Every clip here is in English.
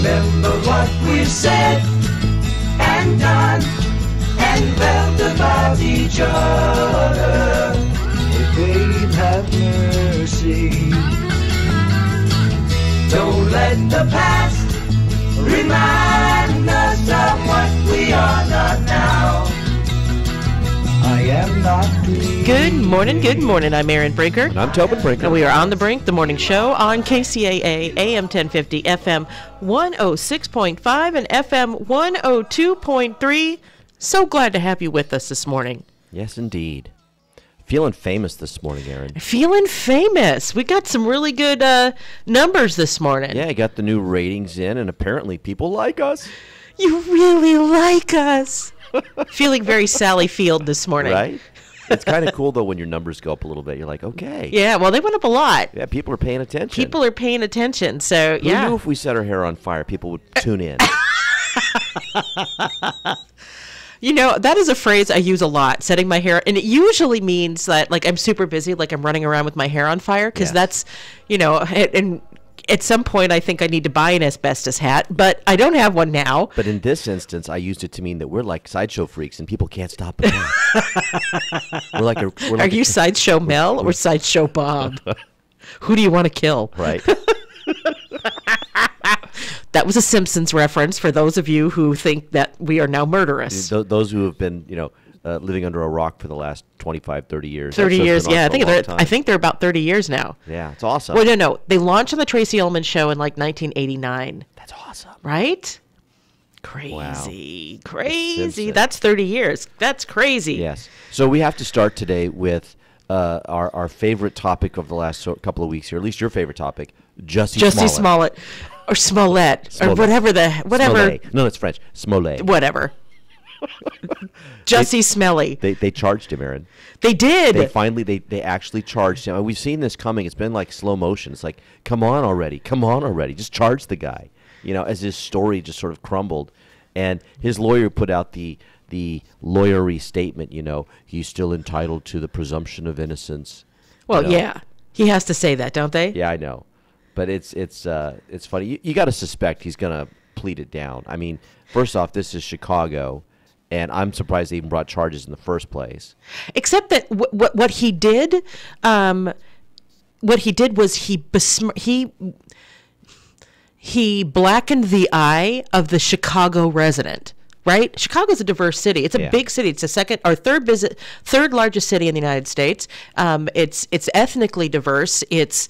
Remember what we've said and done and felt about each other. Oh, babe, have mercy. Don't let the past remind us of what we are not now. I am not dreaming. Good morning. I'm Aaron Brinker. And I'm Tobin Brinker. And we are on the Brink, the morning show on KCAA, AM 1050, FM 106.5, and FM 102.3. So glad to have you with us this morning. Yes, indeed. Feeling famous this morning, Aaron. Feeling famous. We got some really good numbers this morning. Yeah, I got the new ratings in, and apparently people like us. You really like us. Feeling very Sally Field this morning. Right? It's kind of cool, though, when your numbers go up a little bit. You're like, okay. Yeah, well, they went up a lot. Yeah, people are paying attention. People are paying attention, so Who knew if we set our hair on fire, people would tune in? You know, that is a phrase I use a lot, setting my hair. And it usually means that, like, I'm super busy, like I'm running around with my hair on fire. Because that's, you know, and at some point I think I need to buy an asbestos hat. But I don't have one now. But in this instance, I used it to mean that we're like sideshow freaks and people can't stop us. Are you Sideshow Mel or Sideshow Bob? Who do you want to kill? Right. That was a Simpsons reference for those of you who think that we are now murderous. Those who have been, living under a rock for the last 25, 30 years. 30 years, yeah. I think they're about 30 years now. Yeah, it's awesome. Well, no. They launched on the Tracy Ullman Show in like 1989. That's awesome. Right? Crazy. Wow. Crazy. That's 30 years. That's crazy. Yes. So we have to start today with our favorite topic of the last couple of weeks here, at least your favorite topic, Jussie Smollett. Or Smollett. Or whatever. Smollett. No, that's French. Smollett. Whatever. Jussie Smelly. They charged him, Aaron. They did. They actually charged him. We've seen this coming. It's been like slow motion. It's like, come on already. Just charge the guy. As his story just sort of crumbled. And his lawyer put out the lawyery statement, he's still entitled to the presumption of innocence. Well, yeah. He has to say that, don't they? Yeah, I know. But it's funny. You got to suspect he's going to plead it down. I mean, first off, this is Chicago, and I'm surprised they even brought charges in the first place. Except that what he did, was he blackened the eye of the Chicago resident. Right? Chicago's a diverse city. It's a big city. It's the third largest city in the United States. It's ethnically diverse. It's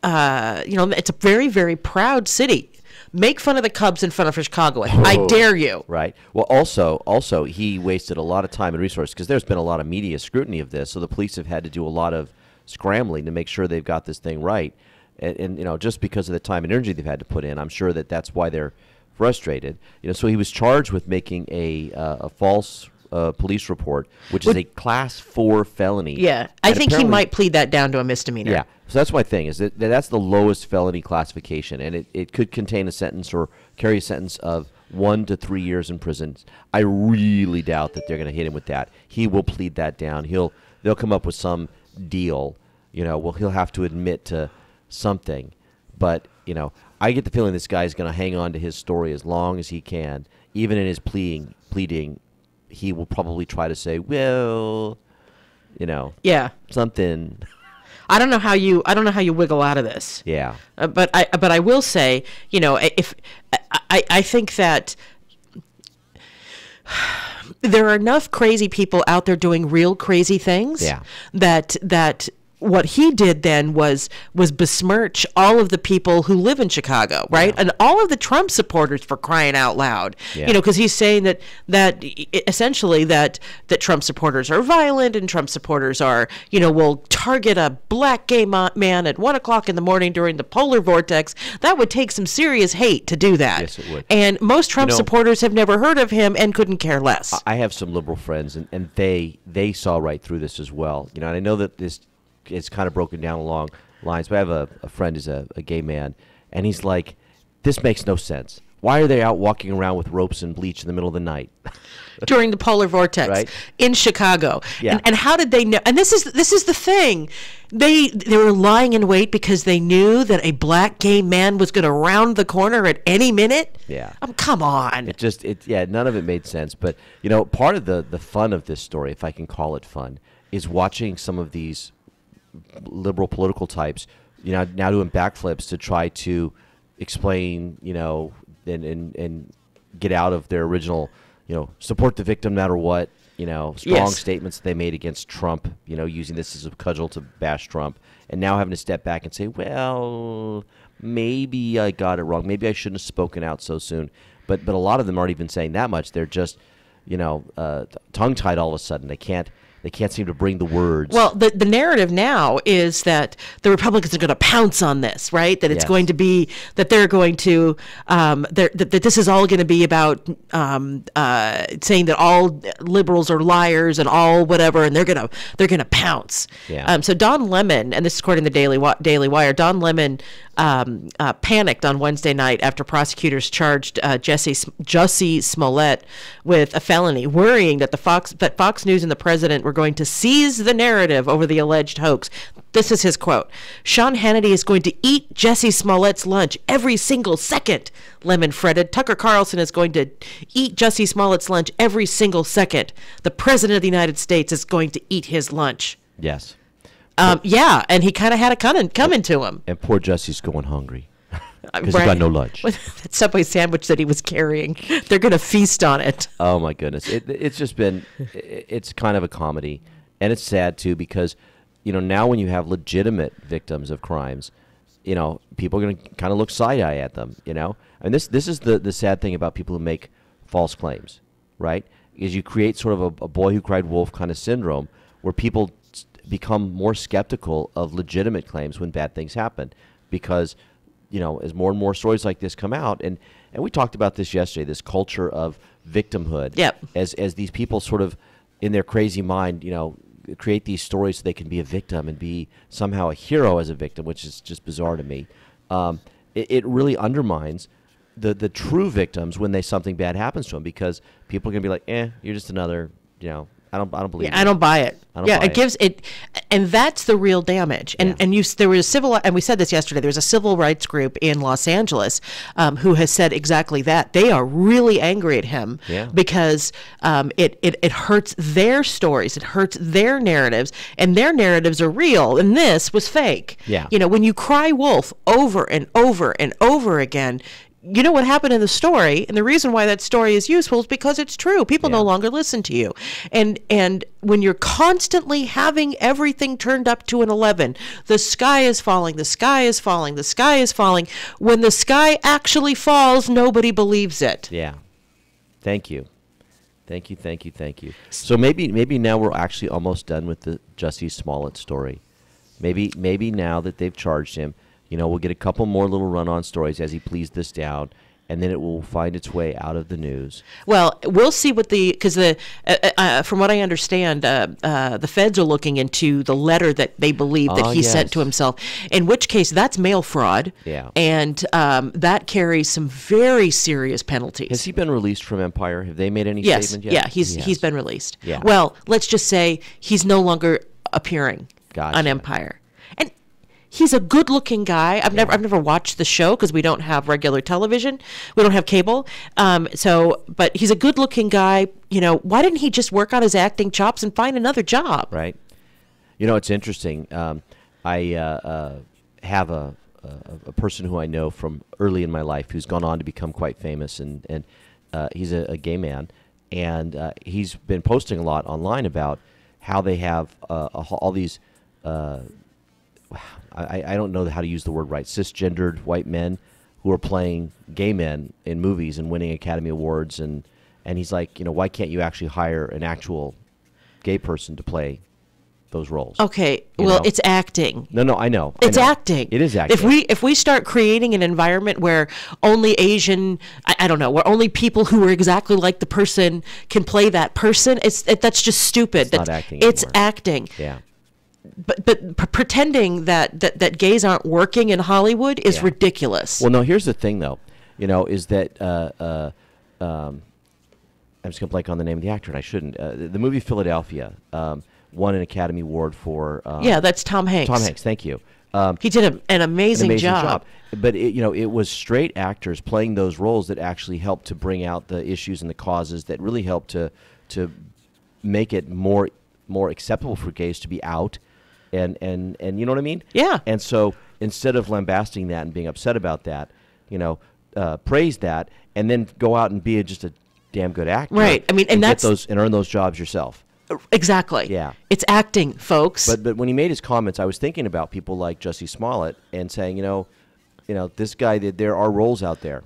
it's a very, very proud city. Make fun of the Cubs in front of Chicago. I dare you. Right. Well, also, he wasted a lot of time and resources because there's been a lot of media scrutiny of this. So the police have had to do a lot of scrambling to make sure they've got this thing right. And just because of the time and energy they've had to put in, I'm sure that's why they're frustrated. So he was charged with making a false police report, which is a class 4 felony. Yeah, I think he might plead that down to a misdemeanor. Yeah, so that's my thing, is that's the lowest felony classification, and it could contain a sentence or carry a sentence of 1 to 3 years in prison. I really doubt that they're going to hit him with that. He will plead that down. They'll come up with some deal. He'll have to admit to something, but I get the feeling this guy's going to hang on to his story as long as he can. Even in his pleading, he will probably try to say, well, something. I don't know how you wiggle out of this. Yeah. But I will say, if I think that there are enough crazy people out there doing real crazy things. Yeah. That what he did then was besmirch all of the people who live in Chicago, right? Yeah. And all of the Trump supporters, for crying out loud. Yeah. Because he's saying that essentially that Trump supporters are violent and Trump supporters are, will target a black gay man at 1:00 in the morning during the polar vortex. That would take some serious hate to do that. Yes, it would. And most Trump supporters have never heard of him and couldn't care less. I have some liberal friends, and they saw right through this as well. And I know that it's kind of broken down along lines, but I have a friend who's a gay man, and he's like, this makes no sense. Why are they out walking around with ropes and bleach in the middle of the night? During the polar vortex Right. in Chicago. Yeah. And how did they know? And this is the thing. They were lying in wait because they knew that a black gay man was going to round the corner at any minute. Yeah. Come on. None of it made sense. But, part of the fun of this story, if I can call it fun, is watching some of these liberal political types, now doing backflips to try to explain, and get out of their original, support the victim no matter what, strong Yes. statements they made against Trump, using this as a cudgel to bash Trump, and now having to step back and say, well, maybe I got it wrong. Maybe I shouldn't have spoken out so soon. But a lot of them aren't even saying that much. They're just, tongue-tied all of a sudden. They can't seem to bring the words. Well, the narrative now is that the Republicans are going to pounce on this, right? That it's Yes. going to be that they're going to that this is all going to be about saying that all liberals are liars and all whatever, and they're gonna pounce. Yeah. So Don Lemon, and this is according to the Daily Wire, Don Lemon panicked on Wednesday night after prosecutors charged Jussie Smollett with a felony, worrying that Fox News and the president were going to seize the narrative over the alleged hoax. This is his quote: "Sean Hannity is going to eat Jussie Smollett's lunch every single second," Lemon fretted. "Tucker Carlson is going to eat Jussie Smollett's lunch every single second. The president of the United States is going to eat his lunch." Yes. Yeah, and he kind of had it coming to him. And poor Jesse's going hungry because Right. he got no lunch. With that Subway sandwich that he was carrying, they're going to feast on it. Oh my goodness! It's just been, it's kind of a comedy, and it's sad too because, now when you have legitimate victims of crimes, people are going to kind of look side eye at them. And this is the sad thing about people who make false claims, right? Is you create sort of a boy who cried wolf kind of syndrome where people become more skeptical of legitimate claims when bad things happen, because as more and more stories like this come out, and we talked about this yesterday, this culture of victimhood. Yep. As these people sort of in their crazy mind, create these stories so they can be a victim and be somehow a hero as a victim, which is just bizarre to me. It really undermines the true victims when something bad happens to them, because people are gonna be like, you're just another, I don't believe Yeah, I don't buy it. I don't buy it gives it, and that's the real damage. And Yeah. there was and we said this yesterday. There's a civil rights group in Los Angeles who has said exactly that. They are really angry at him because it hurts their stories, it hurts their narratives, and their narratives are real, and this was fake. Yeah. When you cry wolf over and over and over again, you know what happened in the story, and the reason why that story is useful is because it's true. People no longer listen to you, and when you're constantly having everything turned up to an 11, the sky is falling, the sky is falling, the sky is falling. When the sky actually falls, nobody believes it. Yeah. Thank you. So maybe now we're actually almost done with the Jussie Smollett story. Maybe now that they've charged him, we'll get a couple more little run-on stories as he pleads this down, and then it will find its way out of the news. Well, we'll see what because from what I understand, the feds are looking into the letter that they believe that he sent to himself, in which case that's mail fraud. Yeah. And that carries some very serious penalties. Has he been released from Empire? Have they made any Yes. statement yet? Yeah, he's been released. Yeah. Well, let's just say he's no longer appearing Gotcha. on Empire. And he's a good-looking guy. I've never watched the show because we don't have regular television. We don't have cable. But he's a good-looking guy. Why didn't he just work on his acting chops and find another job? Right. It's interesting. I have a person who I know from early in my life who's gone on to become quite famous, and he's a gay man, and he's been posting a lot online about how they have all these. I don't know how to use the word right. Cisgendered white men who are playing gay men in movies and winning Academy Awards, and he's like, why can't you actually hire an actual gay person to play those roles? Okay, You well, know? it's acting. No, I know. It's I know. acting. It is acting. If we start creating an environment where only Asian, I don't know, where only people who are exactly like the person can play that person, that's just stupid. It's not acting It's anymore. acting. Yeah. But pretending that gays aren't working in Hollywood is Yeah. ridiculous. Well, no, here's the thing, though. is that I'm just going to blank on the name of the actor, and I shouldn't. The movie Philadelphia won an Academy Award for... that's Tom Hanks. Tom Hanks, thank you. He did an amazing job. But it was straight actors playing those roles that actually helped to bring out the issues and the causes that really helped to make it more acceptable for gays to be out, and you know what I mean? Yeah. And so instead of lambasting that and being upset about that, praise that, and then go out and be just a damn good actor. Right. I mean, and get those and earn those jobs yourself. Exactly. Yeah. It's acting, folks. But when he made his comments, I was thinking about people like Jussie Smollett and saying, this guy, there are roles out there.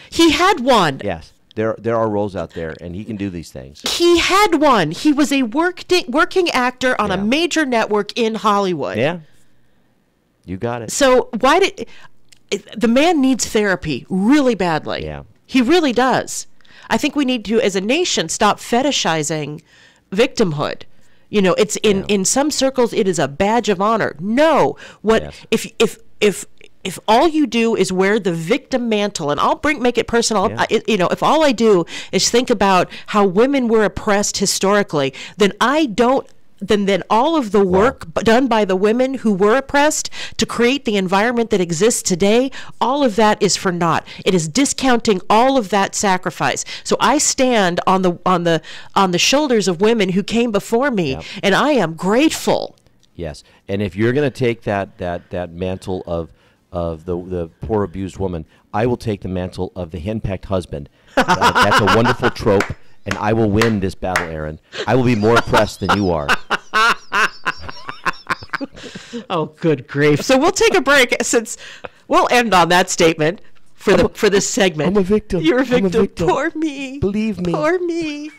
He had one. Yes. There are roles out there, and he can do these things. He had one. He was a working actor on a major network in Hollywood. Yeah. You got it. So the man needs therapy really badly. Yeah. He really does. I think we need to, as a nation, stop fetishizing victimhood. It's in some circles it is a badge of honor. No, if all you do is wear the victim mantle, and I'll make it personal. Yeah. If all I do is think about how women were oppressed historically, then then all of the work done by the women who were oppressed to create the environment that exists today, all of that is for naught. It is discounting all of that sacrifice. So I stand on the shoulders of women who came before me, and I am grateful. Yes, and if you're going to take that mantle of the poor abused woman, I will take the mantle of the henpecked husband. That's a wonderful trope. And I will win this battle, Aaron. I will be more oppressed than you are. Oh, good grief. So we'll take a break since we'll end on that statement for this segment. I'm a victim. You're a victim. I'm a victim. Poor me. Believe me. Poor me.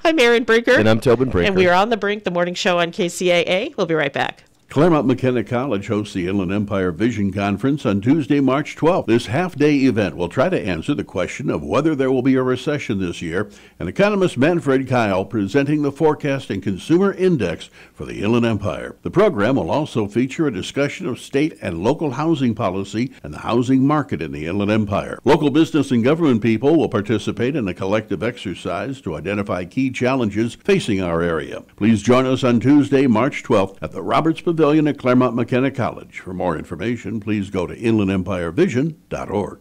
I'm Aaron Brinker. And I'm Tobin Brinker. And we are on The Brink, the morning show on KCAA. We'll be right back. Claremont McKenna College hosts the Inland Empire Vision Conference on Tuesday, March 12th. This half-day event will try to answer the question of whether there will be a recession this year, and economist Manfred Kyle presenting the Forecast and Consumer Index for the Inland Empire. The program will also feature a discussion of state and local housing policy and the housing market in the Inland Empire. Local business and government people will participate in a collective exercise to identify key challenges facing our area. Please join us on Tuesday, March 12th at the Roberts Pavilion at Claremont McKenna College. For more information, please go to inlandempirevision.org.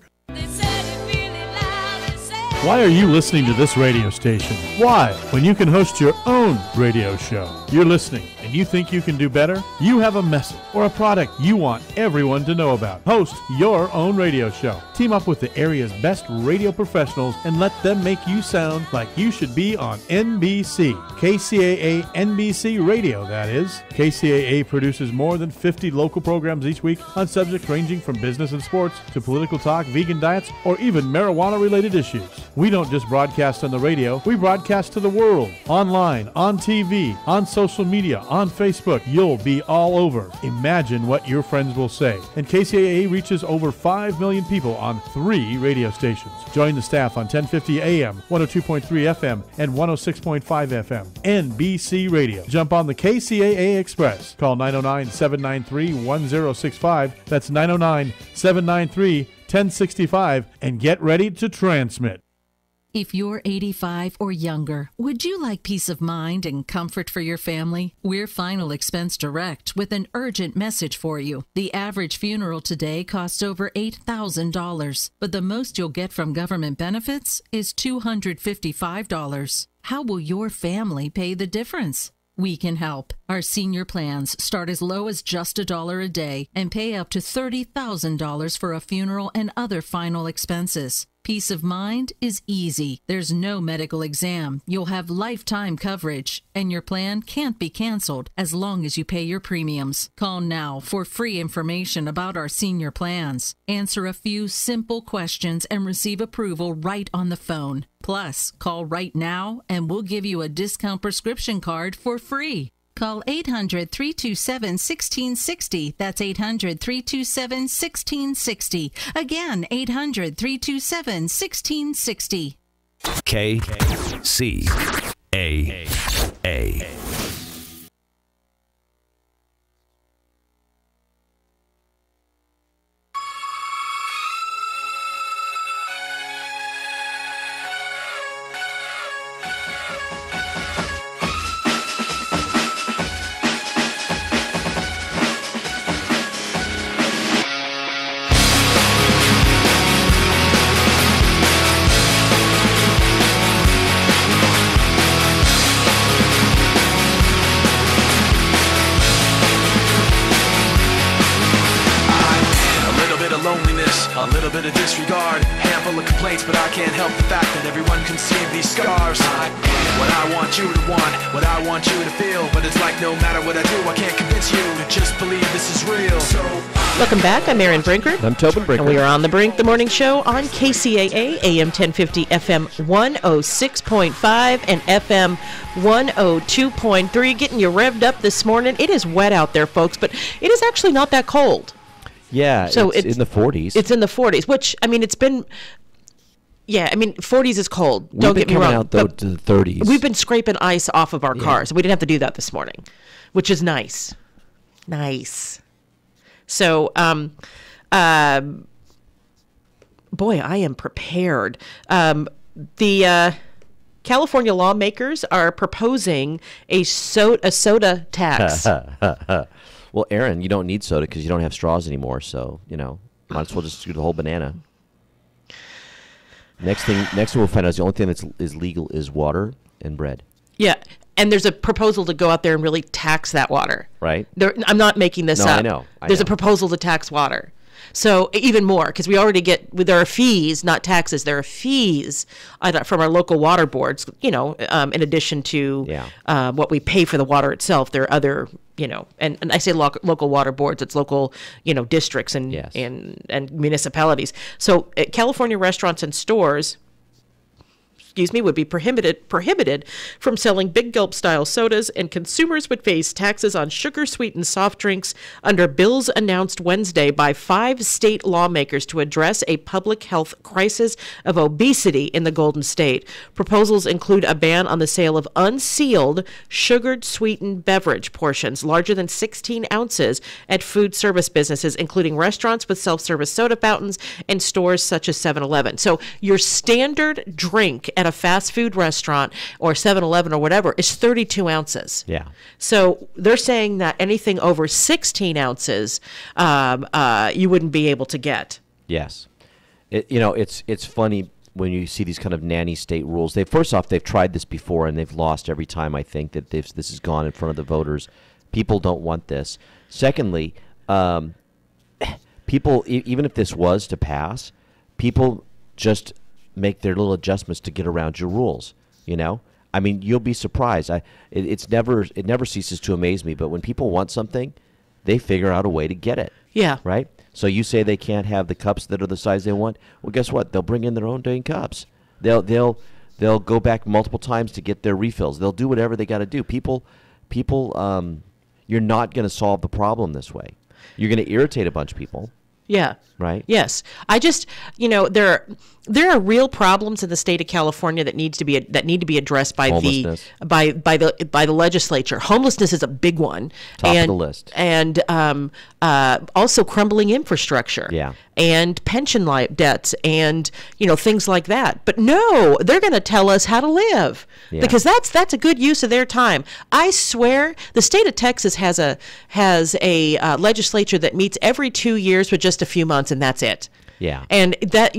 Why are you listening to this radio station? Why? When you can host your own radio show. You're listening and you think you can do better? You have a message or a product you want everyone to know about. Host your own radio show. Team up with the area's best radio professionals and let them make you sound like you should be on NBC. KCAA NBC Radio, that is. KCAA produces more than 50 local programs each week on subjects ranging from business and sports to political talk, vegan diets, or even marijuana-related issues. We don't just broadcast on the radio, we broadcast to the world. Online, on TV, on social media, on Facebook. You'll be all over. Imagine what your friends will say. And KCAA reaches over 5 million people on 3 radio stations. Join the staff on 1050 AM, 102.3 FM, and 106.5 FM. NBC Radio. Jump on the KCAA Express. Call 909-793-1065. That's 909-793-1065 and get ready to transmit. If you're 85 or younger, would you like peace of mind and comfort for your family? We're Final Expense Direct with an urgent message for you. The average funeral today costs over $8,000, but the most you'll get from government benefits is $255. How will your family pay the difference? We can help. Our senior plans start as low as just $1 a day and pay up to $30,000 for a funeral and other final expenses. Peace of mind is easy. There's no medical exam. You'll have lifetime coverage, and your plan can't be canceled as long as you pay your premiums. Call now for free information about our senior plans. Answer a few simple questions and receive approval right on the phone. Plus, call right now and we'll give you a discount prescription card for free. Call 800-327-1660. That's 800-327-1660. Again, 800-327-1660. KCAA. kindness, a little bit of disregard, handful of complaints, but I can't help the fact that everyone can see these scars. I am what I want you to want, what I want you to feel, but it's like no matter what I do, I can't convince you to just believe this is real. So welcome back. I'm Erin Brinkert. I'm Tobin Brinkert. And we are on The Brink, the morning show on KCAA, AM 1050, FM 106.5, and FM 102.3. Getting you revved up this morning. It is wet out there, folks, but it is actually not that cold. Yeah, so it's in the 40s. It's in the 40s, which, I mean, it's been... Yeah, I mean, 40s is cold. Don't get me wrong. We've been coming out, though, to the 30s. We've been scraping ice off of our cars. We didn't have to do that this morning, which is nice. Nice. So, boy, I am prepared. The California lawmakers are proposing a soda tax. Well, Aaron, you don't need soda because you don't have straws anymore, so, might as well just do the whole banana. Next thing we'll find out is the only thing is legal is water and bread. Yeah, and there's a proposal to go out there and really tax that water. Right. I'm not making this up. I know. There's a proposal to tax water. So even more, because we already there are fees, not taxes. There are fees from our local water boards, in addition to what we pay for the water itself. There are other, and I say local water boards, it's local, districts and municipalities. So California restaurants and stores would be prohibited from selling Big Gulp style sodas, and consumers would face taxes on sugar sweetened soft drinks under bills announced Wednesday by 5 state lawmakers to address a public health crisis of obesity in the Golden State. Proposals include a ban on the sale of unsealed sugared sweetened beverage portions larger than 16 ounces at food service businesses, including restaurants with self-service soda fountains and stores such as 7-Eleven. So your standard drink at a fast food restaurant or 7-Eleven or whatever is 32 ounces. Yeah. So they're saying that anything over 16 ounces, you wouldn't be able to get. Yes. It's funny when you see these kind of nanny state rules. First off, they've tried this before and they've lost every time. I think that this has gone in front of the voters. People don't want this. Secondly, people, even if this was to pass, people just make their little adjustments to get around your rules. I mean, you'll be surprised. It never ceases to amaze me. But when people want something, they figure out a way to get it. Yeah. Right. So you say they can't have the cups that are the size they want. Well, guess what? They'll bring in their own dang cups. They'll go back multiple times to get their refills. They'll do whatever they got to do. People. You're not going to solve the problem this way. You're going to irritate a bunch of people. Yeah. Right. Yes. I just, there are real problems in the state of California that need to be addressed by the legislature. Homelessness is a big one. Top of the list. And also crumbling infrastructure. Yeah. And pension debts and things like that. But no, they're going to tell us how to live because that's a good use of their time. I swear, the state of Texas has a legislature that meets every 2 years for just a few months, and that's it. Yeah. And that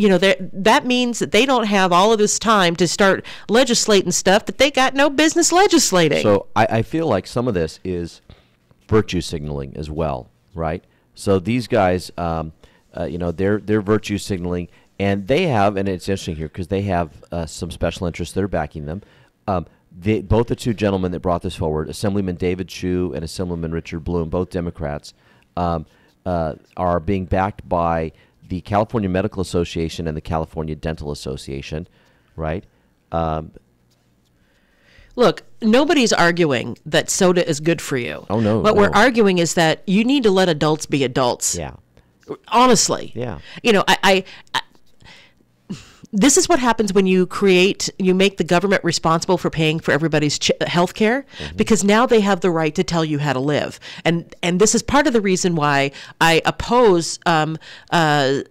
that means that they don't have all of this time to start legislating stuff that they got no business legislating. So I feel like some of this is virtue signaling as well, right? So these guys, they're virtue signaling, and they have, and it's interesting here because they have some special interests that are backing them. Both the two gentlemen that brought this forward, Assemblyman David Chu and Assemblyman Richard Bloom, both Democrats, are being backed by the California Medical Association and the California Dental Association, right? Look, nobody's arguing that soda is good for you. Oh, no. What we're arguing is that you need to let adults be adults. Yeah. Honestly. Yeah. I this is what happens when you make the government responsible for paying for everybody's health care, because now they have the right to tell you how to live. And this is part of the reason why I oppose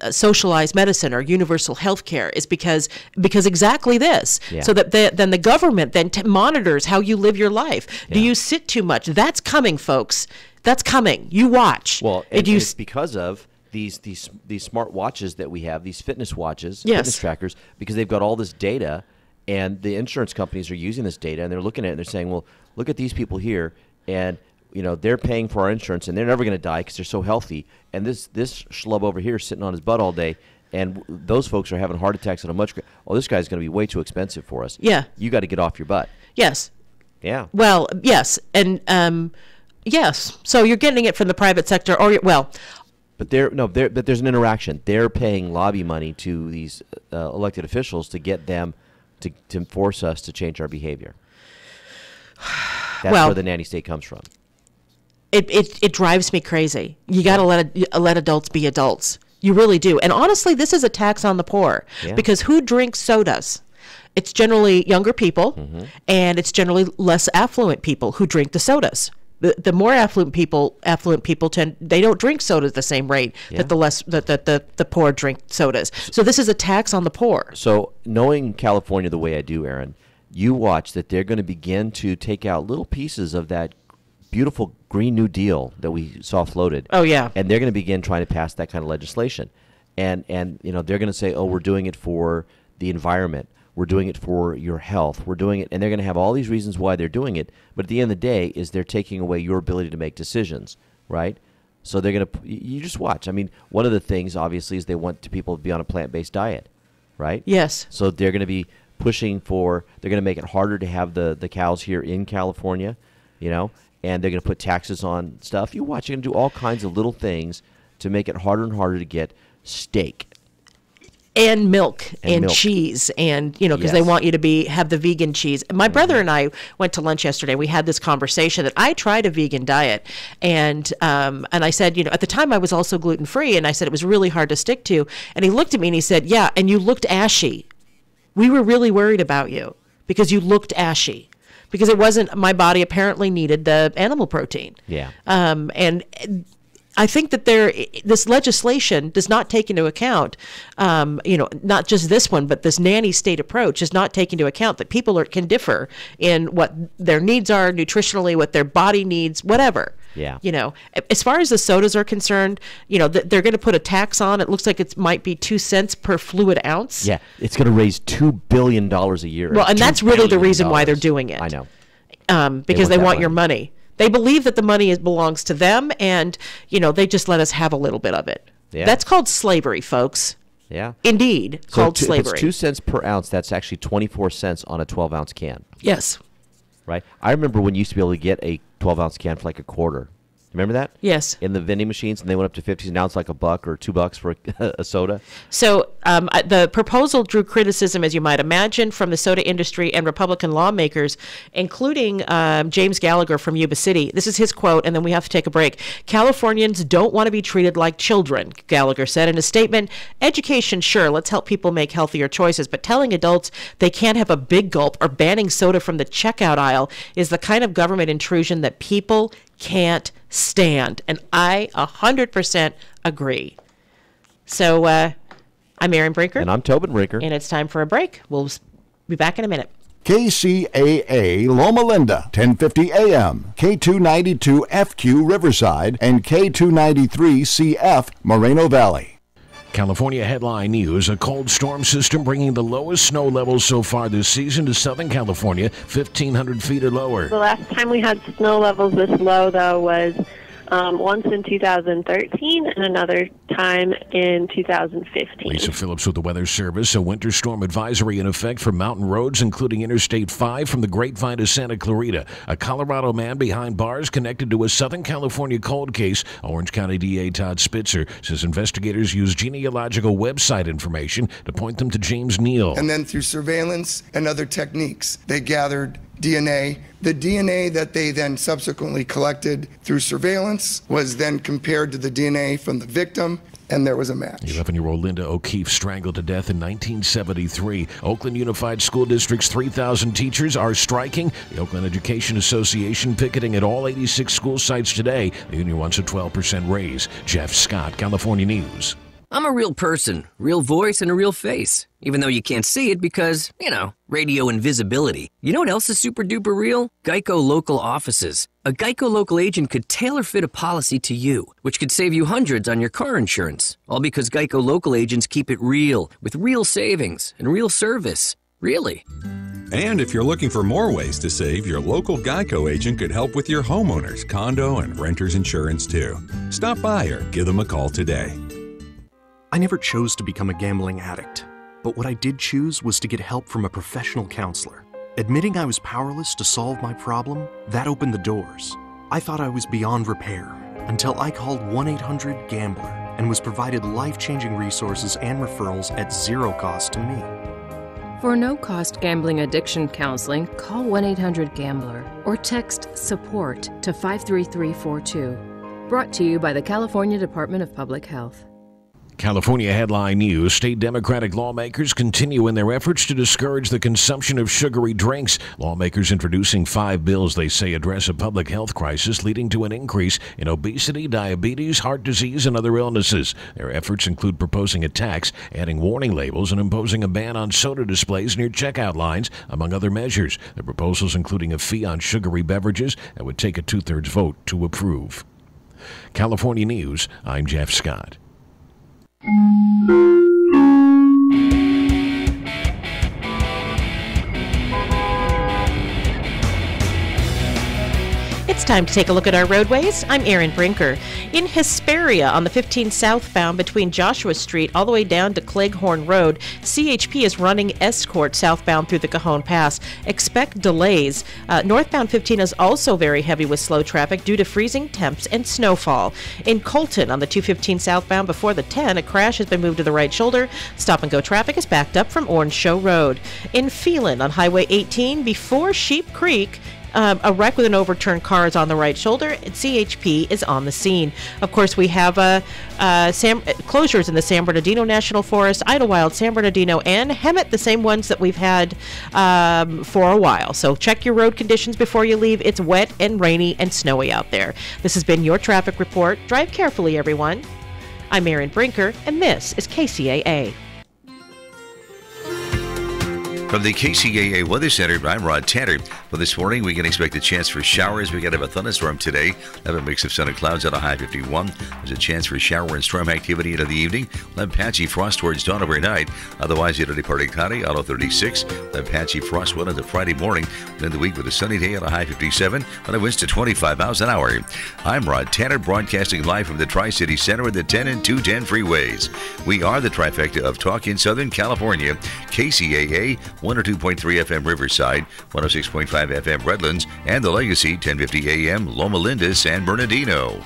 socialized medicine or universal health care, is because exactly this. Yeah. So that then the government then monitors how you live your life. Yeah. Do you sit too much? That's coming, folks. That's coming. You watch. Well, it's because of these smart watches that we have, these fitness watches, fitness trackers, because they've got all this data, and the insurance companies are using this data, and they're looking at it and they're saying, well, look at these people here, and they're paying for our insurance, and they're never going to die because they're so healthy. And this schlub over here is sitting on his butt all day, and those folks are having heart attacks at a much. This guy's going to be way too expensive for us. Yeah, you got to get off your butt. Yes. Yeah. Well, yes, and yes. So you're getting it from the private sector, But there's an interaction. They're paying lobby money to these elected officials to get them to force us to change our behavior. That's where the nanny state comes from. It drives me crazy. You got to let adults be adults. You really do. And honestly, this is a tax on the poor because who drinks sodas? It's generally younger people, and it's generally less affluent people who drink the sodas. The more affluent people they don't drink sodas the same rate that the poor drink sodas. So this is a tax on the poor. So knowing California the way I do, Aaron, you watch that they're going to begin to take out little pieces of that beautiful Green New Deal that we saw floated. Oh yeah. And they're going to begin trying to pass that kind of legislation. And they're going to say, "Oh, we're doing it for the environment. We're doing it for your health. We're doing it," and they're going to have all these reasons why they're doing it. But at the end of the day, is they're taking away your ability to make decisions, right? So they're going to. You just watch. I mean, one of the things obviously is they want people to be on a plant-based diet, right? Yes. So they're going to be pushing for. They're going to make it harder to have the cows here in California, and they're going to put taxes on stuff. You watch. They're going to do all kinds of little things to make it harder and harder to get steak. And milk and cheese, and because they want you to have the vegan cheese. My brother and I went to lunch yesterday. We had this conversation that I tried a vegan diet, and I said, at the time I was also gluten free, and I said it was really hard to stick to. And he looked at me and he said, "Yeah, and you looked ashy. We were really worried about you because you looked ashy." Because it wasn't, my body apparently needed the animal protein. Yeah. And I think that this legislation does not take into account, not just this one, but this nanny state approach does not take into account that people can differ in what their needs are nutritionally, what their body needs, whatever. Yeah. As far as the sodas are concerned, they're going to put a tax on. It looks like it might be 2 cents per fluid ounce. Yeah, it's going to raise $2 billion a year. Well, and that's really the reason why they're doing it. I know. Because they want your money. They believe that the money belongs to them, and they just let us have a little bit of it. Yeah. That's called slavery, folks. Yeah, indeed, called slavery. If it's 2 cents per ounce, that's actually 24 cents on a 12-ounce can. Yes. Right. I remember when you used to be able to get a 12-ounce can for like a quarter. Remember that? Yes. In the vending machines, and they went up to 50 now it's like $1 or $2 for a soda. So the proposal drew criticism, as you might imagine, from the soda industry and Republican lawmakers, including James Gallagher from Yuba City. This is his quote, and then we have to take a break. "Californians don't want to be treated like children," Gallagher said in a statement. "Education, sure, let's help people make healthier choices, but telling adults they can't have a big gulp or banning soda from the checkout aisle is the kind of government intrusion that people can't stand." And I 100% agree. So I'm Aaron Brinker. And I'm Tobin Brinker. And it's time for a break. We'll be back in a minute. KCAA Loma Linda, 1050 AM, K292 FQ Riverside, and K293 CF Moreno Valley. California headline news: a cold storm system bringing the lowest snow levels so far this season to Southern California, 1,500 feet or lower. The last time we had snow levels this low, though, was once in 2013 and another time in 2015. Lisa Phillips with the Weather Service. A winter storm advisory in effect for mountain roads, including Interstate 5 from the Grapevine to Santa Clarita. A Colorado man behind bars connected to a Southern California cold case. Orange County DA Todd Spitzer says investigators used genealogical website information to point them to James Neal. And then through surveillance and other techniques, they gathered DNA. The DNA that they then subsequently collected through surveillance was then compared to the DNA from the victim, and there was a match. 11-year-old Linda O'Keefe strangled to death in 1973. Oakland Unified School District's 3,000 teachers are striking. The Oakland Education Association picketing at all 86 school sites today. The union wants a 12% raise. Jeff Scott, California News. I'm a real person, real voice, and a real face. Even though you can't see it because, radio invisibility. You know what else is super duper real? Geico Local Offices. A Geico local agent could tailor fit a policy to you, which could save you hundreds on your car insurance. All because Geico local agents keep it real, with real savings and real service. Really. And if you're looking for more ways to save, your local Geico agent could help with your homeowners, condo, and renter's insurance too. Stop by or give them a call today. I never chose to become a gambling addict, but what I did choose was to get help from a professional counselor. Admitting I was powerless to solve my problem, that opened the doors. I thought I was beyond repair until I called 1-800-GAMBLER and was provided life-changing resources and referrals at zero cost to me. For no-cost gambling addiction counseling, call 1-800-GAMBLER or text SUPPORT to 53342. Brought to you by the California Department of Public Health. California headline news. State Democratic lawmakers continue in their efforts to discourage the consumption of sugary drinks. Lawmakers introducing 5 bills they say address a public health crisis leading to an increase in obesity, diabetes, heart disease, and other illnesses. Their efforts include proposing a tax, adding warning labels, and imposing a ban on soda displays near checkout lines, among other measures. The proposals including a fee on sugary beverages that would take a 2/3 vote to approve. California News, I'm Jeff Scott. It's time to take a look at our roadways. I'm Erin Brinker. In Hesperia on the 15 southbound between Joshua Street all the way down to Cleghorn Road, CHP is running escort southbound through the Cajon Pass. Expect delays. Northbound 15 is also very heavy with slow traffic due to freezing temps and snowfall. In Colton on the 215 southbound before the 10, a crash has been moved to the right shoulder. Stop-and-go traffic is backed up from Orange Show Road. In Phelan on Highway 18 before Sheep Creek, a wreck with an overturned car is on the right shoulder, and CHP is on the scene. Of course, we have closures in the San Bernardino National Forest, Idlewild, San Bernardino, and Hemet, the same ones that we've had for a while. So check your road conditions before you leave. It's wet and rainy and snowy out there. This has been your traffic report. Drive carefully, everyone. I'm Erin Brinker, and this is KCAA. From the KCAA Weather Center, I'm Rod Tanner. Well, this morning we can expect a chance for showers. We got to have a thunderstorm today. Have a mix of sun and clouds at a high 51. There's a chance for shower and storm activity into the evening. We'll have patchy frost towards dawn overnight. Otherwise, into departing cloudy, auto 36. We'll have patchy frost well into Friday morning. Then the week with a sunny day at a high 57. And a winds to 25 miles an hour. I'm Rod Tanner, broadcasting live from the Tri-City Center with the 10 and 210 freeways. We are the trifecta of talk in Southern California. KCAA 102.3 FM Riverside, 106.5 FM Redlands, and the Legacy 1050 AM Loma Linda, San Bernardino.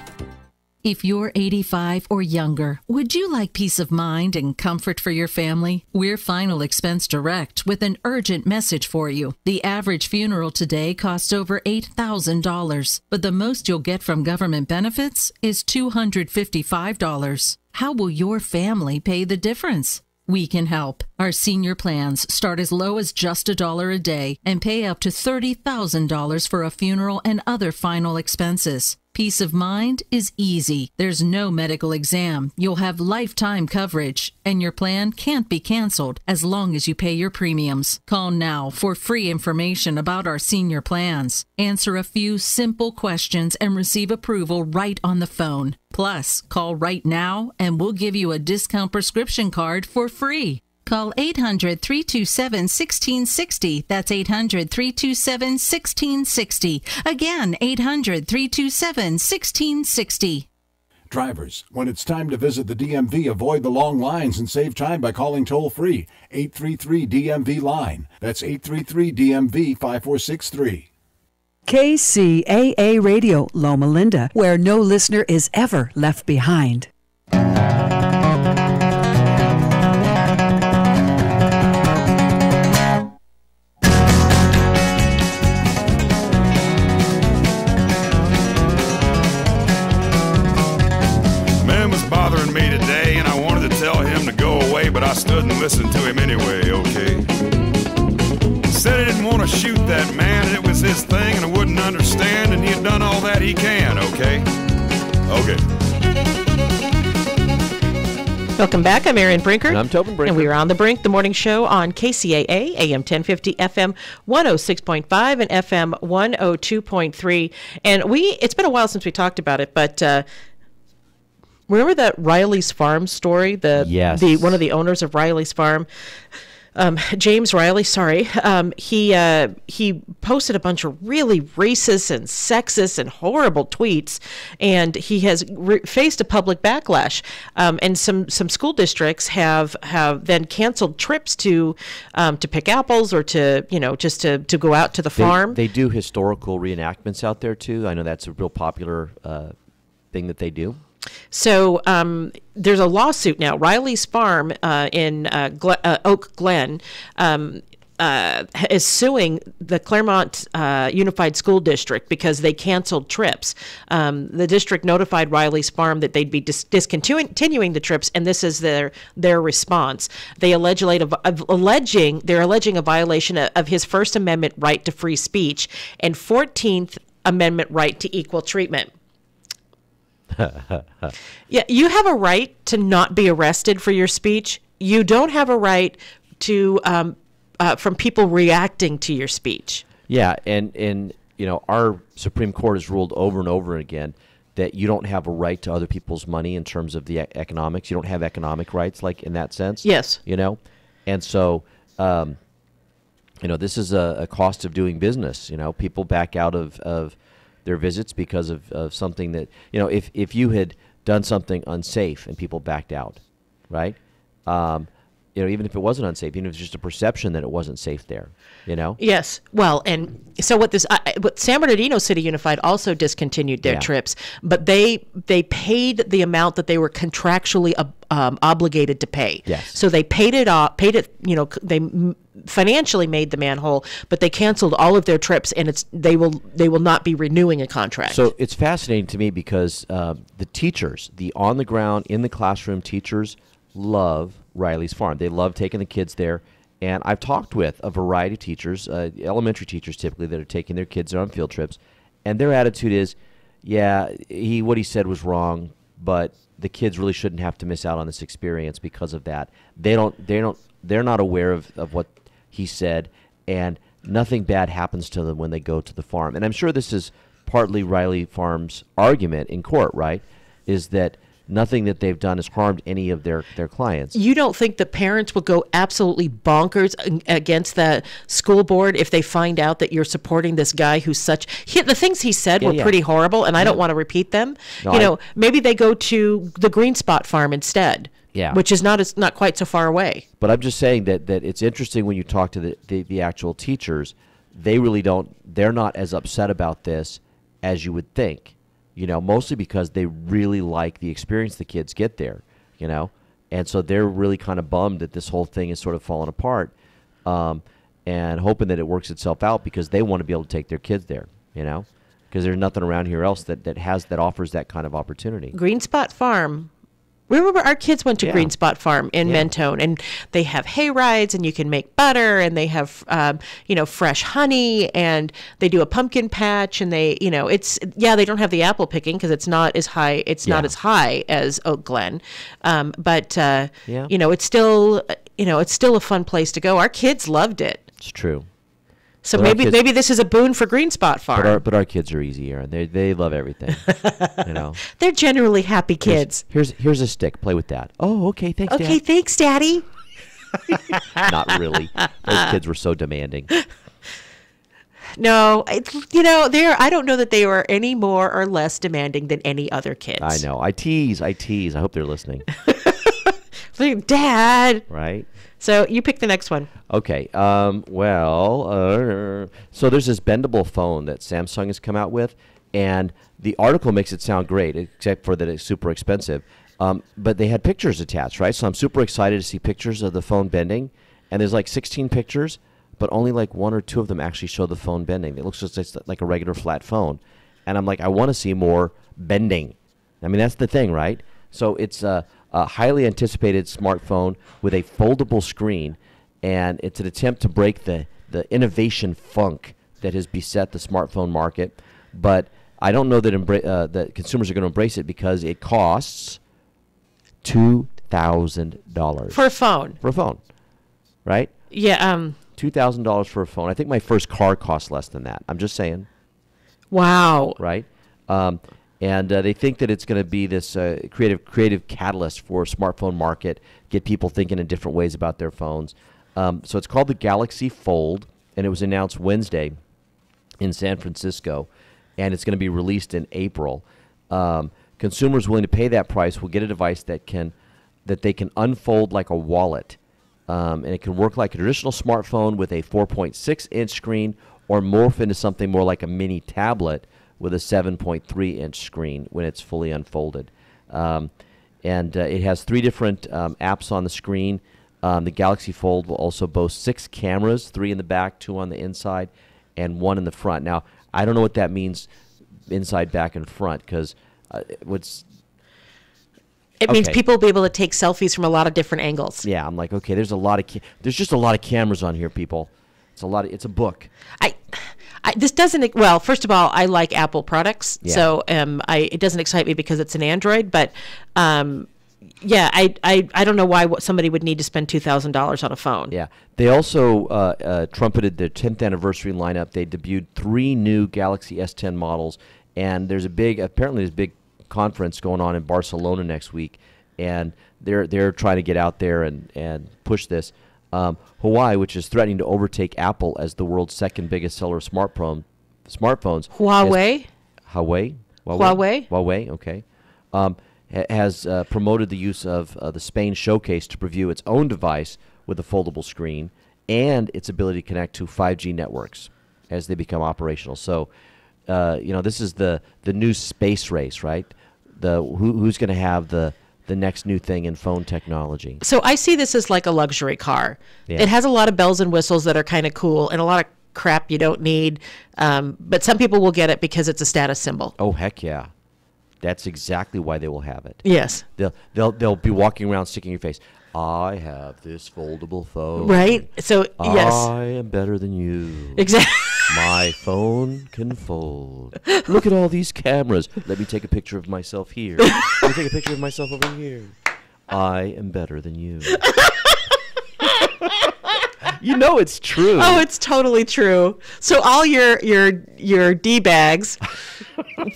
If you're 85 or younger, would you like peace of mind and comfort for your family? We're Final Expense Direct with an urgent message for you. The average funeral today costs over $8,000, but the most you'll get from government benefits is $255. How will your family pay the difference? We can help. Our senior plans start as low as just $1 a day and pay up to $30,000 for a funeral and other final expenses. Peace of mind is easy. There's no medical exam. You'll have lifetime coverage, and your plan can't be canceled as long as you pay your premiums. Call now for free information about our senior plans. Answer a few simple questions and receive approval right on the phone. Plus, call right now and we'll give you a discount prescription card for free. Call 800-327-1660. That's 800-327-1660. Again, 800-327-1660. Drivers, when it's time to visit the DMV, avoid the long lines and save time by calling toll-free 833-DMV-LINE. That's 833-DMV-5463. KCAA Radio, Loma Linda, where no listener is ever left behind. Bothering me today, and I wanted to tell him to go away, but I stood and listened to him anyway, okay? Said he didn't want to shoot that man, and it was his thing, and I wouldn't understand, and he had done all that he can, okay? Okay. Welcome back. I'm Erin Brinker. And I'm Tobin Brinker. And we are on The Brink, the morning show on KCAA, AM 1050, FM 106.5, and FM 102.3. And it's been a while since we talked about it, but remember that Riley's Farm story? Yes. One of the owners of Riley's Farm James Riley, he posted a bunch of really racist and sexist and horrible tweets, and he has faced a public backlash. And some school districts have then canceled trips to pick apples or to just to go out to the farm. They do historical reenactments out there too. I know that's a real popular thing that they do. So there's a lawsuit now. Riley's Farm in Oak Glen is suing the Claremont Unified School District because they canceled trips. The district notified Riley's Farm that they'd be discontinuing the trips, and this is their response. They're alleging a violation of his First Amendment right to free speech and 14th Amendment right to equal treatment. Yeah, you have a right to not be arrested for your speech. You don't have a right to from people reacting to your speech. Yeah, and our Supreme Court has ruled over and over again that you don't have a right to other people's money in terms of the economics. You don't have economic rights, like in that sense. Yes. And so this is a cost of doing business. People back out of their visits because of something that, if you had done something unsafe and people backed out, right? Even if it wasn't unsafe, even if it's just a perception that it wasn't safe there, Yes. Well, and so what San Bernardino City Unified also discontinued their trips, but they paid the amount that they were contractually obligated to pay. Yes. So they paid it off, they financially made the man whole, but they canceled all of their trips, and they will not be renewing a contract. So it's fascinating to me because the teachers, the on the ground, in the classroom teachers, love Riley's Farm. They love taking the kids there. And I've talked with a variety of teachers, elementary teachers typically, that are taking their kids on field trips, and their attitude is, what he said was wrong, but the kids really shouldn't have to miss out on this experience because of that. They're not aware of what he said, and nothing bad happens to them when they go to the farm. And I'm sure this is partly Riley Farm's argument in court, right? Is that nothing that they've done has harmed any of their clients. You don't think the parents will go absolutely bonkers against the school board if they find out that you're supporting this guy who's the things he said were pretty horrible, and I don't want to repeat them. No, maybe they go to the Green Spot Farm instead. Yeah. Which is not quite so far away. But I'm just saying that it's interesting when you talk to the actual teachers, they're not as upset about this as you would think. Mostly because they really like the experience the kids get there, and so they're really kind of bummed that this whole thing is sort of falling apart, and hoping that it works itself out because they want to be able to take their kids there, because there's nothing around here else that offers that kind of opportunity. Green Spot Farm. Remember, our kids went to Green Spot Farm in Mentone, and they have hay rides, and you can make butter, and they have, fresh honey, and they do a pumpkin patch, and they don't have the apple picking because it's not as high. It's not as high as Oak Glen, but it's still, it's still a fun place to go. Our kids loved it. It's true. So maybe this is a boon for Green Spot Farm. But our kids are easier. They love everything. They're generally happy kids. Here's a stick. Play with that. Oh, okay. Thanks, Dad. Okay, thanks, Daddy. Not really. Those kids were so demanding. No, I don't know that they were any more or less demanding than any other kids. I know. I tease. I hope they're listening. Dad. Right. So you pick the next one. Okay. So there's this bendable phone that Samsung has come out with, and the article makes it sound great, except for that it's super expensive. But they had pictures attached, right? So I'm super excited to see pictures of the phone bending, and there's like 16 pictures, but only like 1 or 2 of them actually show the phone bending. It looks just like a regular flat phone, and I'm like, I want to see more bending. I mean, that's the thing, right? So it's a highly anticipated smartphone with a foldable screen, and it's an attempt to break the innovation funk that has beset the smartphone market. But I don't know that consumers are going to embrace it because it costs $2,000 for a phone. For a phone, right? Yeah. $2,000 for a phone. I think my first car cost less than that. I'm just saying. Wow. Right. And they think that it's going to be this creative catalyst for a smartphone market, get people thinking in different ways about their phones. So it's called the Galaxy Fold, and it was announced Wednesday in San Francisco, and it's going to be released in April. Consumers willing to pay that price will get a device that they can unfold like a wallet, and it can work like a traditional smartphone with a 4.6-inch screen, or morph into something more like a mini tablet with a 7.3-inch screen when it's fully unfolded. And it has 3 different apps on the screen. The Galaxy Fold will also boast 6 cameras, 3 in the back, 2 on the inside, and 1 in the front. Now, I don't know what that means inside, back, and front, because it means people will be able to take selfies from a lot of different angles. Yeah, I'm like, okay, there's just a lot of cameras on here, people. It's a book. This doesn't, well, first of all, I like Apple products, so it doesn't excite me because it's an Android, but I don't know why somebody would need to spend $2,000 on a phone. Yeah. They also trumpeted their 10th anniversary lineup. They debuted 3 new Galaxy S10 models, and there's a big conference going on in Barcelona next week, and they're trying to get out there and push this. Hawaii, which is threatening to overtake Apple as the world's second biggest seller of smartphones. Huawei? Huawei, okay. Has promoted the use of the Spain showcase to preview its own device with a foldable screen and its ability to connect to 5G networks as they become operational. So, this is the new space race, right? Who's going to have the next new thing in phone technology. So I see this as like a luxury car. Yeah. It has a lot of bells and whistles that are kind of cool and a lot of crap you don't need. But some people will get it because it's a status symbol. Oh, heck yeah. That's exactly why they will have it. Yes. They'll be walking around sticking your face. I have this foldable phone. Right? So, yes. I am better than you. Exactly. My phone can fold. Look at all these cameras. Let me take a picture of myself here. Let me take a picture of myself over here. I am better than you. You know it's true. Oh, it's totally true. So all your D-bags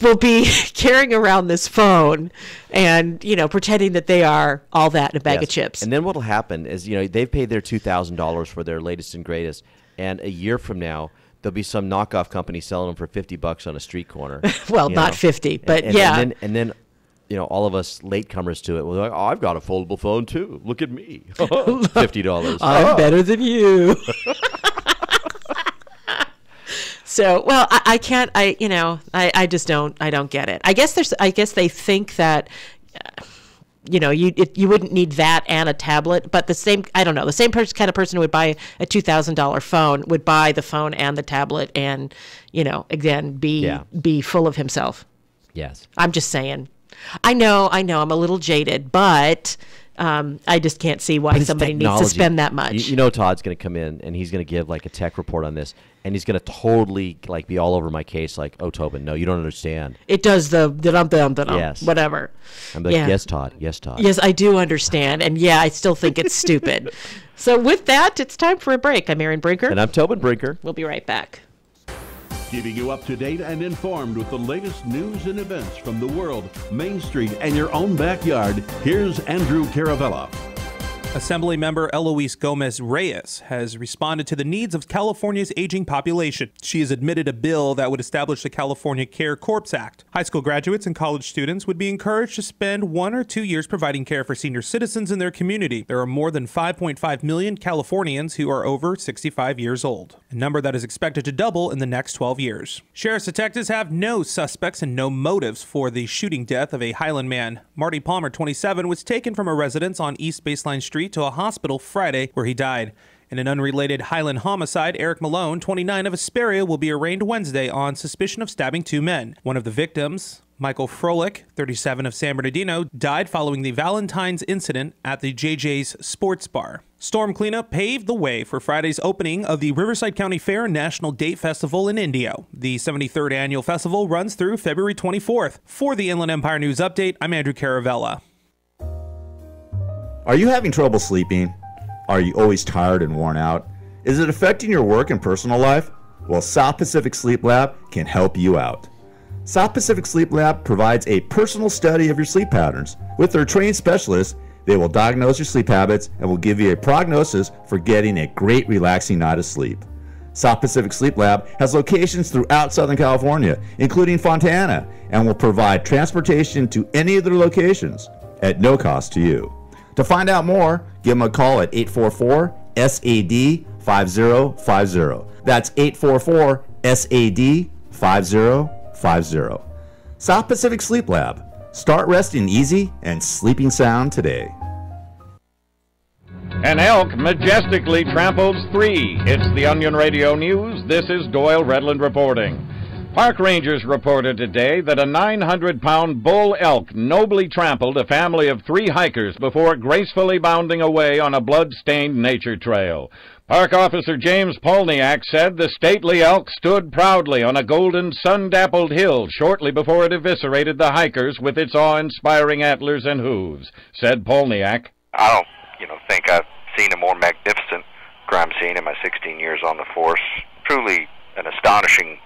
will be carrying around this phone and, pretending that they are all that in a bag of chips. And then what'll happen is, they've paid their $2,000 for their latest and greatest, and a year from now, there'll be some knockoff company selling them for $50 on a street corner. Well, not 50, but and then all of us latecomers to it will be like, oh, I've got a foldable phone too. Look at me. $50. I'm better than you. So, well, I can't, I just don't get it. I guess they think that, you wouldn't need that and a tablet, but the same kind of person who would buy a $2,000 phone would buy the phone and the tablet and, again, be full of himself. Yes. I'm just saying. I know, I'm a little jaded, but I just can't see why somebody needs to spend that much. Todd's going to come in and he's going to give like a tech report on this, and he's going to totally be all over my case, like, oh, Tobin, no, you don't understand. It does the yes. whatever. I'm like, yes, Todd. Yes, Todd. Yes, I do understand, and I still think it's stupid. So with that, it's time for a break. I'm Erin Brinker. And I'm Tobin Brinker. We'll be right back. Keeping you up to date and informed with the latest news and events from the world, Main Street, and your own backyard, here's Andrew Caravella. Assemblymember Eloise Gomez-Reyes has responded to the needs of California's aging population. She has admitted a bill that would establish the California Care Corps Act. High school graduates and college students would be encouraged to spend 1 or 2 years providing care for senior citizens in their community. There are more than 5.5 million Californians who are over 65 years old, a number that is expected to double in the next 12 years. Sheriff's detectives have no suspects and no motives for the shooting death of a Highland man. Marty Palmer, 27, was taken from a residence on East Baseline Street to a hospital Friday, where he died. In an unrelated Highland homicide, Eric Malone, 29, of Hesperia, will be arraigned Wednesday on suspicion of stabbing 2 men. One of the victims, Michael Froelich, 37, of San Bernardino, died following the Valentine's incident at the JJ's Sports Bar. Storm cleanup paved the way for Friday's opening of the Riverside County Fair National Date Festival in Indio. The 73rd annual festival runs through February 24th. For the Inland Empire News Update, I'm Andrew Caravella. Are you having trouble sleeping? Are you always tired and worn out? Is it affecting your work and personal life? Well, South Pacific Sleep Lab can help you out. South Pacific Sleep Lab provides a personal study of your sleep patterns. With their trained specialists, They will diagnose your sleep habits and will give you a prognosis for getting a great relaxing night of sleep. South Pacific Sleep Lab has locations throughout Southern California, including Fontana, and will provide transportation to any of their locations at no cost to you. To find out more, give them a call at 844-SAD-5050. That's 844-SAD-5050. South Pacific Sleep Lab. Start resting easy and sleeping sound today. An elk majestically tramples 3. It's the Onion Radio News. This is Doyle Redland reporting. Park rangers reported today that a 900-pound bull elk nobly trampled a family of 3 hikers before gracefully bounding away on a blood-stained nature trail. Park Officer James Polniak said the stately elk stood proudly on a golden sun-dappled hill shortly before it eviscerated the hikers with its awe-inspiring antlers and hooves. Said Polniak, I don't think I've seen a more magnificent crime scene in my 16 years on the force. Truly an astonishing,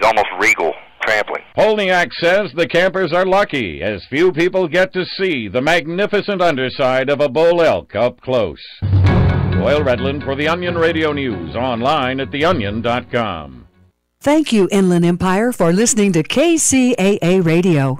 almost regal trampling. Polniak says the campers are lucky, as few people get to see the magnificent underside of a bull elk up close. Doyle Redland for the Onion Radio News, online at theonion.com. Thank you, Inland Empire, for listening to KCAA Radio.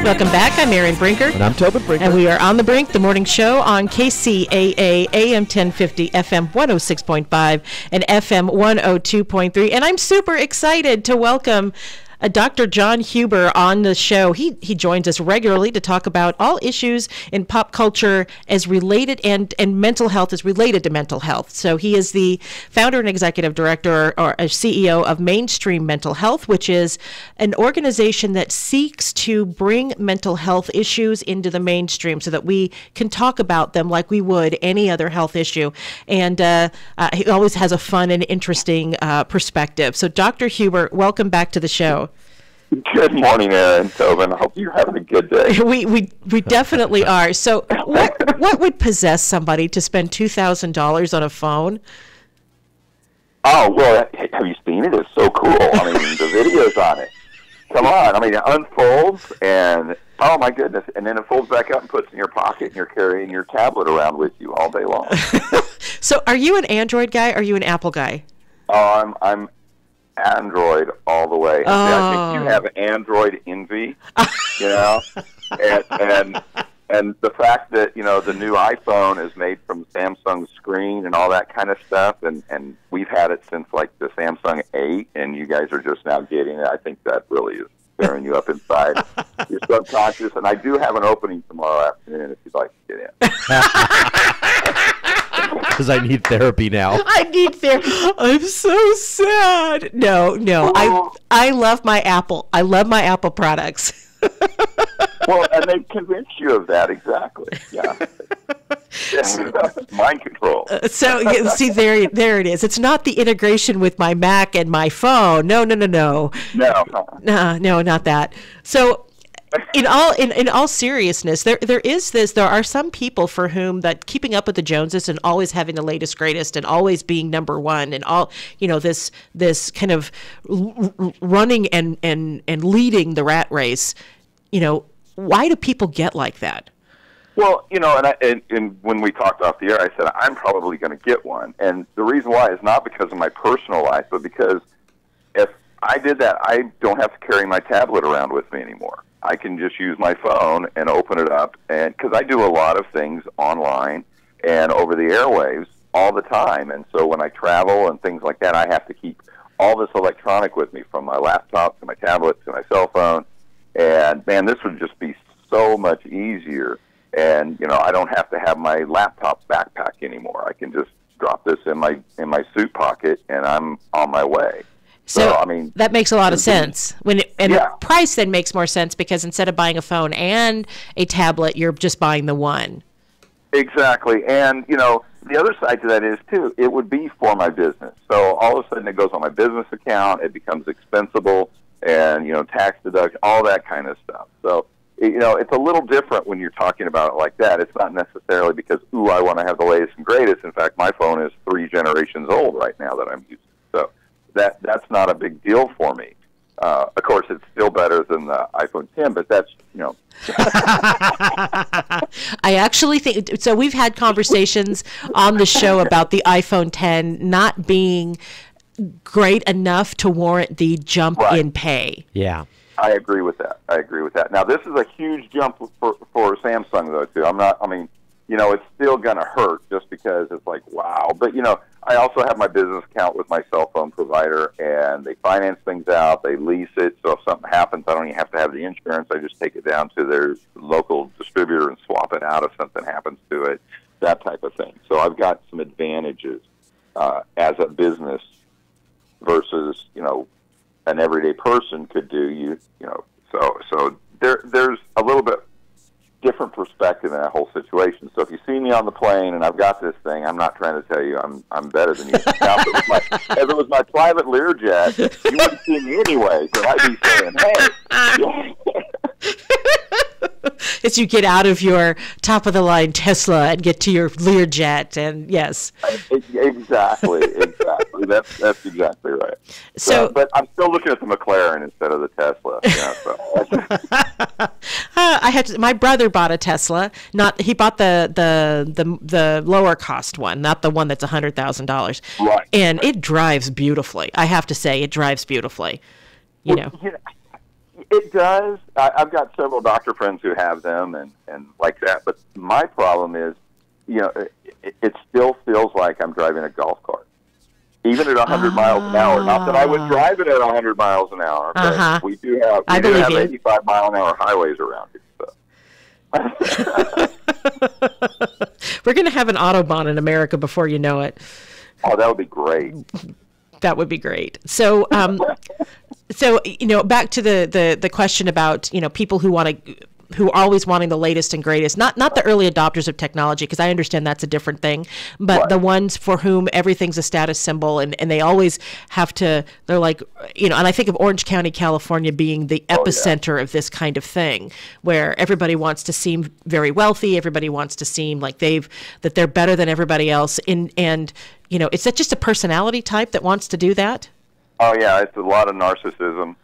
Welcome back. I'm Erin Brinker. And I'm Tobin Brinker. And we are on The Brink, the morning show on KCAA, AM 1050, FM 106.5, and FM 102.3. And I'm super excited to welcome Dr. John Huber on the show. He joins us regularly to talk about all issues in pop culture as related and mental health is related to mental health. So he is the founder and executive director or a CEO of Mainstream Mental Health, which is an organization that seeks to bring mental health issues into the mainstream so that we can talk about them like we would any other health issue. And he always has a fun and interesting perspective. So Dr. Huber, welcome back to the show. Good morning, Erin, Tobin. I hope you're having a good day. We definitely are. So what would possess somebody to spend $2,000 on a phone? Oh, well, have you seen it? It's so cool. I mean, the video's on it. Come on. I mean, it unfolds, and oh, my goodness. And then it folds back up and puts in your pocket, and you're carrying your tablet around with you all day long. So are you an Android guy or are you an Apple guy? Oh, I'm Android all the way. Oh. I think you have Android envy, you know, and the fact that, you know, the new iPhone is made from Samsung screen and all that kind of stuff, and we've had it since like the Samsung 8, and you guys are just now getting it. I think that really is tearing you up inside your subconscious. And I do have an opening tomorrow afternoon if you'd like to get in. Because I need therapy now. I need therapy. I'm so sad. No. I love my Apple. I love my Apple products. Well, and they convince you of that, exactly. Yeah. Mind control. So, see, there it is. It's not the integration with my Mac and my phone. No. No, not that. So, in all seriousness, there are some people for whom that keeping up with the Joneses and always having the latest greatest and always being number one and all, you know, this kind of running and leading the rat race, you know, why do people get like that? Well, you know, and when we talked off the air, I said I'm probably going to get one, and the reason why is not because of my personal life, but because if I did that, I don't have to carry my tablet around with me anymore. I can just use my phone and open it up, and because I do a lot of things online and over the airwaves all the time, and so when I travel and things like that, I have to keep all this electronic with me, from my laptop to my tablet to my cell phone, and man, this would just be so much easier, and you know, I don't have to have my laptop backpack anymore. I can just drop this in my suit pocket, and I'm on my way. So I mean, that makes a lot of sense. The price then makes more sense because instead of buying a phone and a tablet, you're just buying the one. Exactly. And, you know, the other side to that is, too, it would be for my business. So all of a sudden it goes on my business account, it becomes expensible, and, you know, tax deduction, all that kind of stuff. So, you know, it's a little different when you're talking about it like that. It's not necessarily because, ooh, I want to have the latest and greatest. In fact, my phone is 3 generations old right now that I'm using. So that's not a big deal for me. Of course, it's still better than the iPhone 10, but that's, you know. I actually think, so we've had conversations on the show about the iPhone 10 not being great enough to warrant the jump in pay. Yeah. I agree with that. Now, this is a huge jump for Samsung, though, too. You know, it's still going to hurt just because it's like, wow. But, you know, I also have my business account with my cell phone provider, and they finance things out. They lease it, so if something happens, I don't even have to have the insurance. I just take it down to their local distributor and swap it out if something happens to it, that type of thing. So I've got some advantages as a business versus, you know, an everyday person could do. You know, so there's a little bit different perspective in that whole situation. So if you see me on the plane and I've got this thing, I'm not trying to tell you I'm better than you. Now, if it was my private Learjet, you wouldn't see me anyway. So I'd be saying, hey. As you get out of your top-of-the-line Tesla and get to your Learjet, and yes. Exactly. That's exactly right. So, but I'm still looking at the McLaren instead of the Tesla. Yeah, my brother bought a Tesla. He bought the lower cost one, not the one that's $100,000. Right. And it drives beautifully. I have to say, it drives beautifully. You know. It does. I've got several doctor friends who have them and like that. But my problem is, you know, it still feels like I'm driving a golf cart, even at 100 miles an hour. Not that I would drive it at 100 miles an hour. But we do have 85-mile-an-hour highways around here. So. We're going to have an Autobahn in America before you know it. Oh, that would be great. That would be great. So, so you know, back to the question about, you know, people who are always wanting the latest and greatest. Not the early adopters of technology, because I understand that's a different thing, but the ones for whom everything's a status symbol, and they always have to. They're like, you know, and I think of Orange County, California, being the epicenter of this kind of thing, where everybody wants to seem very wealthy, everybody wants to seem like that they're better than everybody else, and you know, is that just a personality type that wants to do that? Oh yeah, it's a lot of narcissism.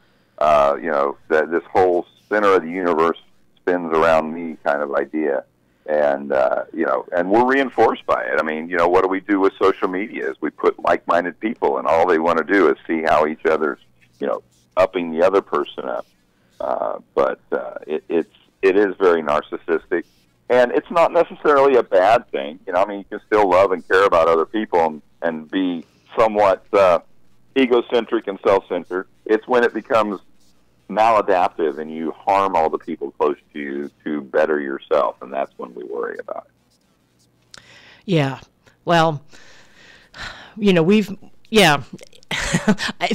You know, that this whole center of the universe spins around me kind of idea, and you know, and we're reinforced by it. I mean, you know, what do we do with social media? Is we put like-minded people, and all they want to do is see how each other's, you know, upping the other person up. But it is very narcissistic, and it's not necessarily a bad thing. You know, I mean, you can still love and care about other people and be somewhat egocentric and self-centered. It's when it becomes maladaptive and you harm all the people close to you to better yourself, and that's when we worry about it. Yeah. Well, you know, if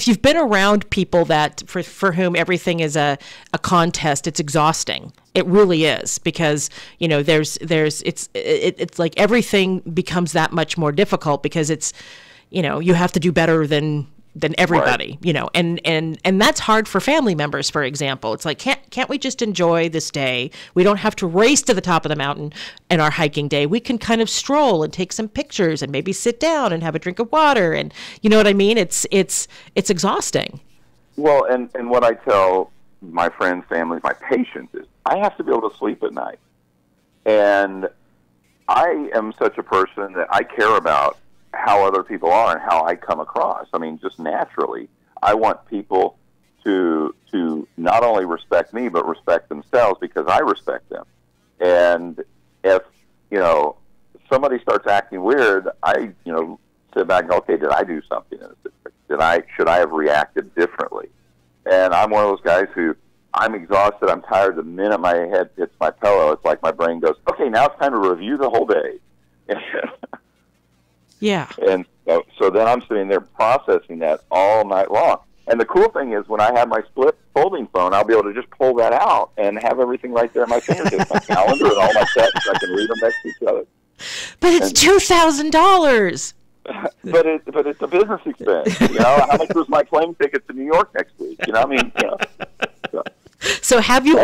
you've been around people that for whom everything is a contest, it's exhausting. It really is, because, you know, it's like everything becomes that much more difficult because it's, you know, you have to do better than everybody, you know, and that's hard for family members, for example. It's like, can't we just enjoy this day? We don't have to race to the top of the mountain in our hiking day. We can kind of stroll and take some pictures and maybe sit down and have a drink of water, and you know what I mean? It's exhausting. Well, and what I tell my friends, family, my patients is I have to be able to sleep at night. And I am such a person that I care about how other people are and how I come across. I mean, just naturally, I want people to not only respect me, but respect themselves because I respect them. And if, you know, somebody starts acting weird, I, you know, sit back and go, okay, did I do something? Should I have reacted differently? And I'm one of those guys who, I'm exhausted, I'm tired. The minute my head hits my pillow, it's like my brain goes, okay, now it's time to review the whole day. Yeah. And so then I'm sitting there processing that all night long. And the cool thing is when I have my split folding phone, I'll be able to just pull that out and have everything right there at my fingertips, my calendar and all my texts. I can read them next to each other. But it's $2,000. But it's a business expense. You know, how much was my plane ticket to New York next week? You know, I mean, you know. So have you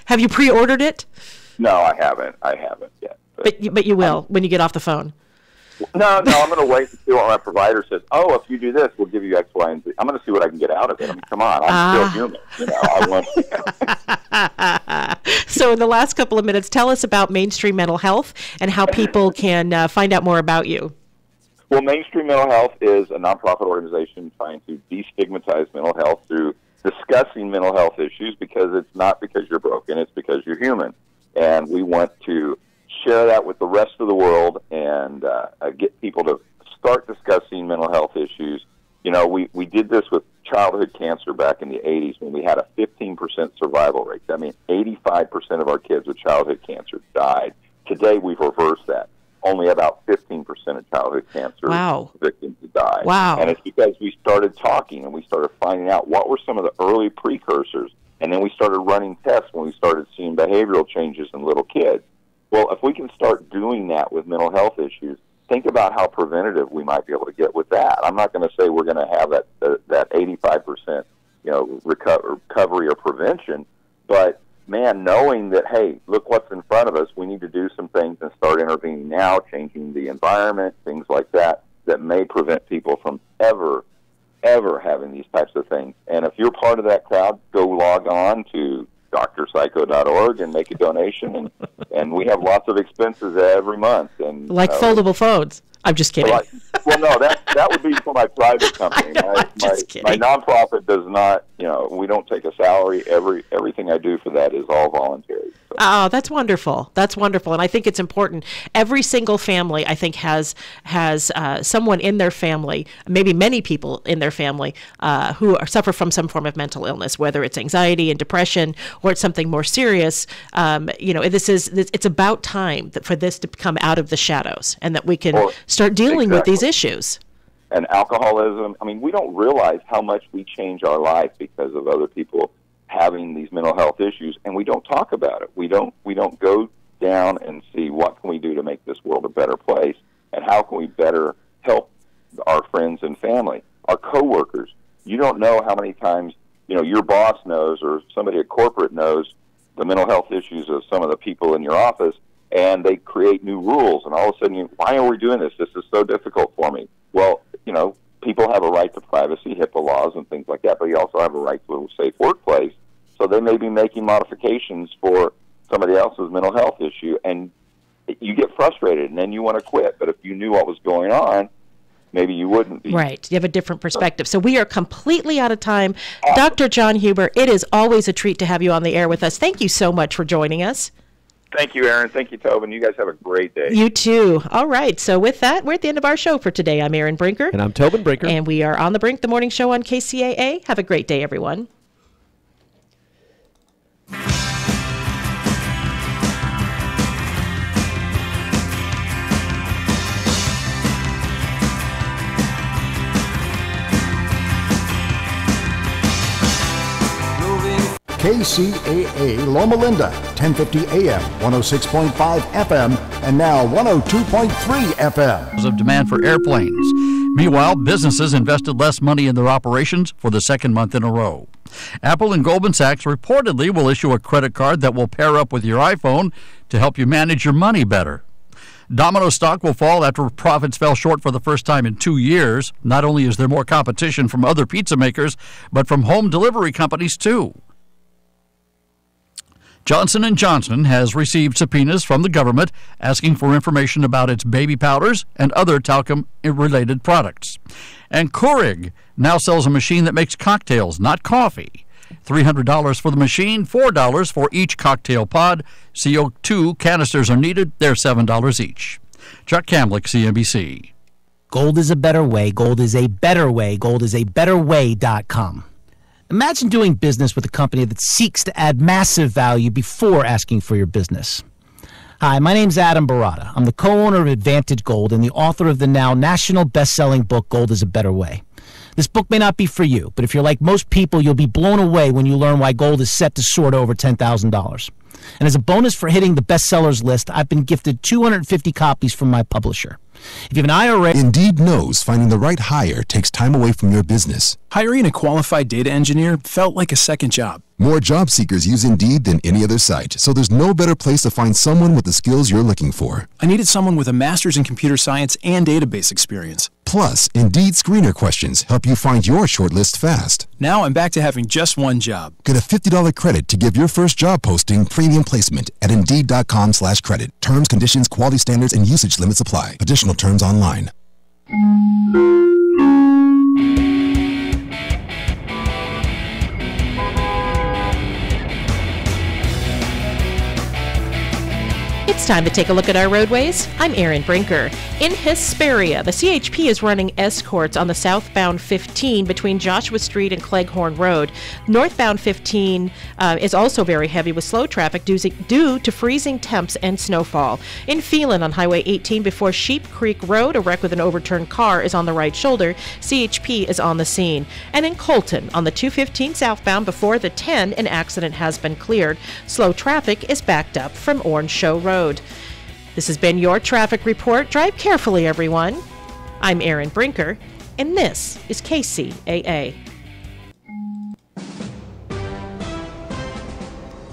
have you pre-ordered it? No, I haven't yet. But you will when you get off the phone. No, I'm going to wait and see what my provider says. Oh, if you do this, we'll give you X, Y, and Z. I'm going to see what I can get out of it. I mean, come on, I'm still human. You know, I want. So in the last couple of minutes, tell us about Mainstream Mental Health and how people can find out more about you. Well, Mainstream Mental Health is a nonprofit organization trying to destigmatize mental health through discussing mental health issues, because it's not because you're broken, it's because you're human. And we want to share that with the rest of the world and get people to start discussing mental health issues. You know, we did this with childhood cancer back in the 80s when we had a 15% survival rate. I mean, 85% of our kids with childhood cancer died. Today, we've reversed that. Only about 15% of childhood cancer victims die. Wow. And it's because we started talking and we started finding out what were some of the early precursors. And then we started running tests when we started seeing behavioral changes in little kids. Well, if we can start doing that with mental health issues, think about how preventative we might be able to get with that. I'm not going to say we're going to have that 85%, you know, recovery or prevention, but man, knowing that, hey, look what's in front of us, we need to do some things and start intervening now, changing the environment, things like that, that may prevent people from ever having these types of things. And if you're part of that crowd, go log on to drpsycho.org and make a donation, and we have lots of expenses every month. And like foldable phones. I'm just kidding. Well, no, that would be for my private company. My nonprofit does not, you know, we don't take a salary. Everything I do for that is all voluntary. So. Oh, that's wonderful. That's wonderful. And I think it's important. Every single family, I think, has someone in their family, maybe many people in their family, who suffer from some form of mental illness, whether it's anxiety and depression or it's something more serious. You know, it's about time for this to come out of the shadows and that we can start dealing with these issues. And alcoholism. I mean, we don't realize how much we change our life because of other people having these mental health issues, and we don't talk about it. We don't go down and see what can we do to make this world a better place, and how can we better help our friends and family, our coworkers. You don't know how many times, you know, your boss knows or somebody at corporate knows the mental health issues of some of the people in your office, and they create new rules, and all of a sudden, why are we doing this? This is so difficult for me. Well, you know, people have a right to privacy, HIPAA laws and things like that, but you also have a right to a safe workplace. So they may be making modifications for somebody else's mental health issue, and you get frustrated, and then you want to quit. But if you knew what was going on, maybe you wouldn't be. Right. You have a different perspective. So we are completely out of time. Dr. John Huber, it is always a treat to have you on the air with us. Thank you so much for joining us. Thank you, Aaron. Thank you, Tobin. You guys have a great day. You too. All right. So with that, we're at the end of our show for today. I'm Aaron Brinker. And I'm Tobin Brinker. And we are On the Brink, the morning show on KCAA. Have a great day, everyone. KCAA Loma Linda, 1050 AM, 106.5 FM, and now 102.3 FM. Of demand for airplanes. Meanwhile, businesses invested less money in their operations for the second month in a row. Apple and Goldman Sachs reportedly will issue a credit card that will pair up with your iPhone to help you manage your money better. Domino's stock will fall after profits fell short for the first time in 2 years. Not only is there more competition from other pizza makers, but from home delivery companies too. Johnson & Johnson has received subpoenas from the government asking for information about its baby powders and other talcum-related products. And Keurig now sells a machine that makes cocktails, not coffee. $300 for the machine, $4 for each cocktail pod. CO2 canisters are needed. They're $7 each. Chuck Kamlick, CNBC. Gold is a better way. Gold is a better way. Gold is a betterway.com. Imagine doing business with a company that seeks to add massive value before asking for your business. Hi, my name's Adam Barata. I'm the co-owner of Advantage Gold and the author of the now national best-selling book, Gold is a Better Way. This book may not be for you, but if you're like most people, you'll be blown away when you learn why gold is set to soar to over $10,000. And as a bonus for hitting the bestsellers list, I've been gifted 250 copies from my publisher. If you have an IRA... Indeed knows finding the right hire takes time away from your business. Hiring a qualified data engineer felt like a second job. More job seekers use Indeed than any other site, so there's no better place to find someone with the skills you're looking for. I needed someone with a master's in computer science and database experience. Plus, Indeed screener questions help you find your shortlist fast. Now I'm back to having just one job. Get a $50 credit to give your first job posting premium placement at Indeed.com/credit. Terms, conditions, quality standards, and usage limits apply. Additional terms online. It's time to take a look at our roadways. I'm Erin Brinker. In Hesperia, the CHP is running escorts on the southbound 15 between Joshua Street and Cleghorn Road. Northbound 15 is also very heavy with slow traffic due to freezing temps and snowfall. In Phelan on Highway 18 before Sheep Creek Road, a wreck with an overturned car is on the right shoulder. CHP is on the scene. And in Colton on the 215 southbound before the 10, an accident has been cleared. Slow traffic is backed up from Orange Show Road. This has been your traffic report. Drive carefully, everyone. I'm Erin Brinker, and this is KCAA.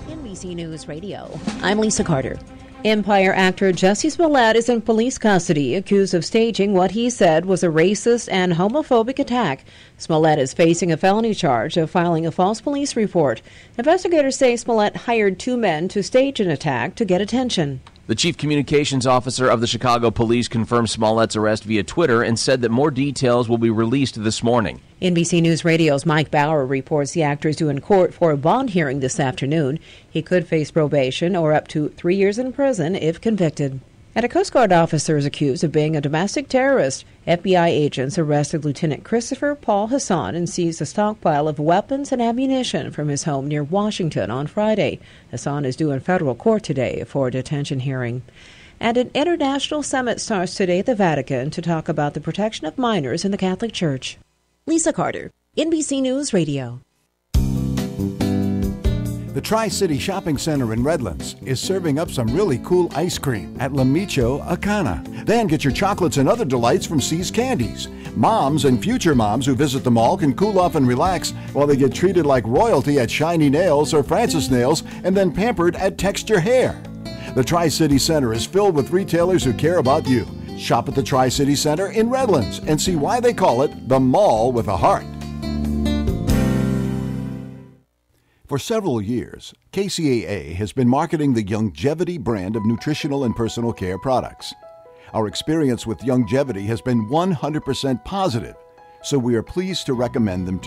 NBC News Radio. I'm Lisa Carter. Empire actor Jussie Smollett is in police custody, accused of staging what he said was a racist and homophobic attack. Smollett is facing a felony charge of filing a false police report. Investigators say Smollett hired two men to stage an attack to get attention. The chief communications officer of the Chicago Police confirmed Smollett's arrest via Twitter and said that more details will be released this morning. NBC News Radio's Mike Bauer reports the actor is due in court for a bond hearing this afternoon. He could face probation or up to 3 years in prison if convicted. And a Coast Guard officer is accused of being a domestic terrorist. FBI agents arrested Lieutenant Christopher Paul Hassan and seized a stockpile of weapons and ammunition from his home near Washington on Friday. Hassan is due in federal court today for a detention hearing. And an international summit starts today at the Vatican to talk about the protection of minors in the Catholic Church. Lisa Carter, NBC News Radio. The Tri-City Shopping Center in Redlands is serving up some really cool ice cream at La Micho Acana. Then get your chocolates and other delights from C's Candies. Moms and future moms who visit the mall can cool off and relax while they get treated like royalty at Shiny Nails or Francis Nails and then pampered at Texture Hair. The Tri-City Center is filled with retailers who care about you. Shop at the Tri-City Center in Redlands and see why they call it the Mall with a Heart. For several years, KCAA has been marketing the Youngevity brand of nutritional and personal care products. Our experience with Youngevity has been 100% positive, so we are pleased to recommend them to you.